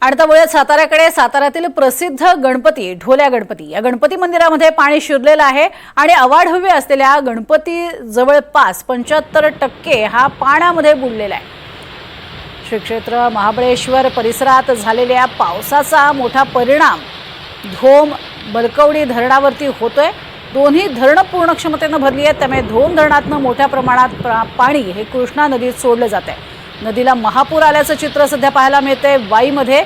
आणि त्यामुळे साताऱ्याकडे साताऱ्यातील प्रसिद्ध गणपती ढोल्या गणपती या गणपती मंदिरामध्ये पाणी शिरलेलं आहे आणि अवाढव्य असलेल्या गणपती जवळपास 75% हा पाण्यामध्ये बुडलेला आहे। श्री क्षेत्र महाबळेश्वर परिसरात झालेल्या पावसाचा मोठा परिणाम धोम बलकवडी धरणावरती होतोय। दोन्ही धरणं पूर्ण क्षमतेने भरली आहेत, त्यामुळे धोम धरणातून मोठ्या प्रमाणात पाणी हे कृष्णा नदीत सोडलं जात आहे। नदीला महापूर आल्याचं चित्र सध्या पाहायला मिळते। वाईमध्ये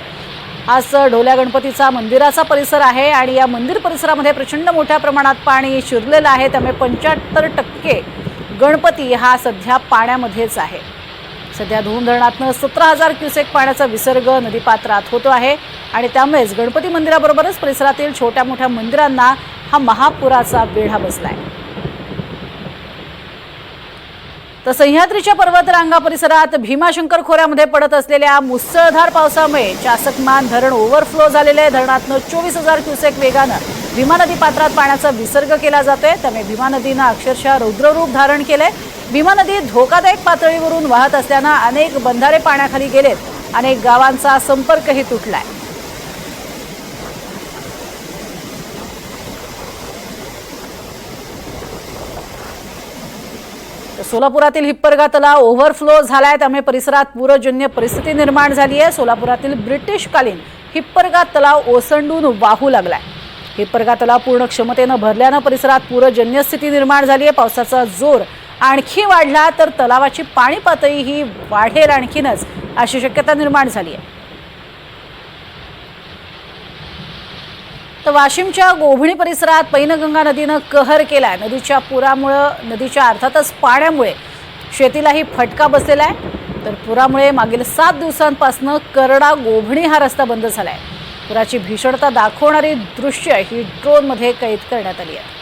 आज ढोल्या गणपतीचा मंदिराचा परिसर आहे आणि या मंदिर परिसरामध्ये प्रचंड मोठ्या प्रमाणात पाणी शिरलेलं आहे, त्यामुळे 75% गणपती हा सध्या पाण्यामध्येच आहे। सध्या धोम धरणातून 17,000 क्युसेक पाण्याचा विसर्ग नदीपात्रात होतो आहे आणि त्यामुळेच गणपती मंदिराबरोबरच परिसरातील छोट्या मोठ्या मंदिरांना हा महापुराचा वेढा बसलाय। तर सह्याद्रीच्या पर्वतरांगा परिसरात भीमाशंकर खोऱ्यामध्ये पडत असलेल्या मुसळधार पावसामुळे चासकमान धरण ओव्हरफ्लो झालेले आहे। धरणातून 24,000 क्युसेक वेगानं भीमा नदी पात्रात पाण्याचा विसर्ग केला जातोय, त्यामुळे भीमा नदीनं अक्षरशः रौद्ररूप धारण केलंय। भीमा नदी धोकादायक पातळीवरून वाहत असल्यानं अनेक बंधारे पाण्याखाली गेलेत, अनेक गावांचा संपर्कही तुटलाय। सोलापुरातील हिप्परगा तलाव ओव्हरफ्लो झालाय, त्यामुळे परिसरात पूरजन्य परिस्थिती निर्माण झाली आहे। सोलापुरातील ब्रिटिशकालीन हिप्परगा तलाव ओसंडून वाहू लागलाय। हिप्परगा तलाव पूर्ण क्षमतेनं भरल्यानं परिसरात पूरजन्य स्थिती निर्माण झाली आहे। पावसाचा जोर आणखी वाढला तर तलावाची पाणी पातळी ही वाढेल आणखीनच, अशी शक्यता निर्माण झाली आहे। तर वाशिमच्या गोभणी परिसरात पैनगंगा नदीनं कहर केलाय। नदीच्या पुरामुळे नदीच्या अर्थातच पाण्यामुळे शेतीलाही फटका बसलेला आहे। तर पुरामुळे मागील 7 दिवसांपासून करडा गोभणी हा रस्ता बंद झालाय। पुराची भीषणता दाखवणारी दृश्य ही ड्रोनमध्ये कैद करण्यात आली आहे।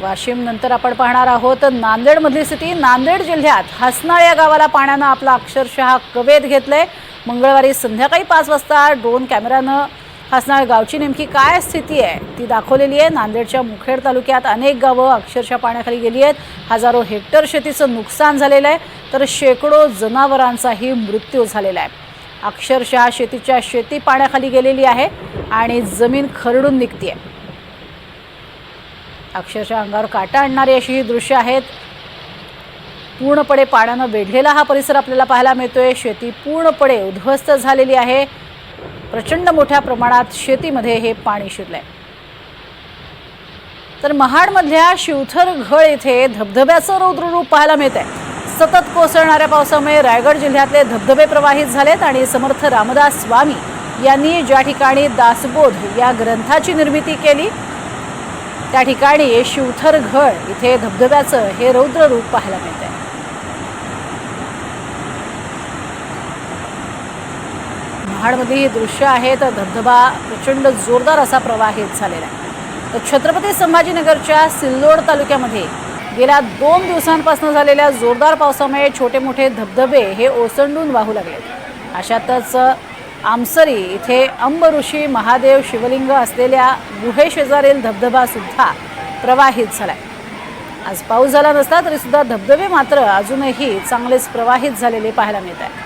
वाशिम नंतर आपण पाहणार आहोत नांदेड मधली स्थिती। नांदेड जिल्ह्यात हसनाळ या गावाला पाण्यानं आपला अक्षरशः कवेध घेतलंय। मंगळवारी संध्याकाळी 5 वाजता ड्रोन कॅमेरानं हसनाळ गावची नेमकी काय स्थिती आहे ती दाखवलेली आहे। नांदेडच्या मुखेड तालुक्यात अनेक गावं अक्षरशः पाण्याखाली गेली आहेत। हजारो हेक्टर शेतीचं नुकसान झालेलं आहे, तर शेकडो जनावरांचाही मृत्यू झालेला आहे। अक्षरशः शेती पाण्याखाली गेलेली आहे आणि जमीन खरडून निघतीये। अक्षरशः अंगावर काटा आणणारी अशी ही दृश्य आहेत। पूर्णपणे पाण्यानं वेढलेला हा परिसर आपल्याला पाहायला मिळतोय। शेती पूर्णपणे उद्ध्वस्त झालेली आहे। प्रचंड मोठ्या प्रमाणात शेतीमध्ये हे पाणी शिरलंय। तर महाडमधल्या शिवथरघळ येथे धबधब्याचं रौद्ररूप पाहायला मिळतंय। सतत कोसळणाऱ्या पावसामुळे रायगड जिल्ह्यातले धबधबे प्रवाहित झालेत आणि समर्थ रामदास स्वामी यांनी ज्या ठिकाणी दासबोध या ग्रंथाची निर्मिती केली त्या ठिकाणी शिवथरघळ इथे धबधब्याचं हे रौद्र रूप पाहायला मिळतंय। महाडमध्ये ही दृश्य आहेत। धबधबा प्रचंड जोरदार असा प्रवाहित झालेला आहे। तर छत्रपती संभाजीनगरच्या सिल्लोड तालुक्यामध्ये गेल्या 2 दिवसांपासून झालेल्या जोरदार पावसामुळे छोटे मोठे धबधबे हे ओसंडून वाहू लागले। अशातच आमसरी इथे अंब ऋषी महादेव शिवलिंग असलेल्या गुहेशेजारील धबधबा सुद्धा प्रवाहित झालाय। आज पाऊस झाला नसला तरी सुद्धा धबधबे मात्र अजूनही चांगलेच प्रवाहित झालेले पाहायला मिळत आहे।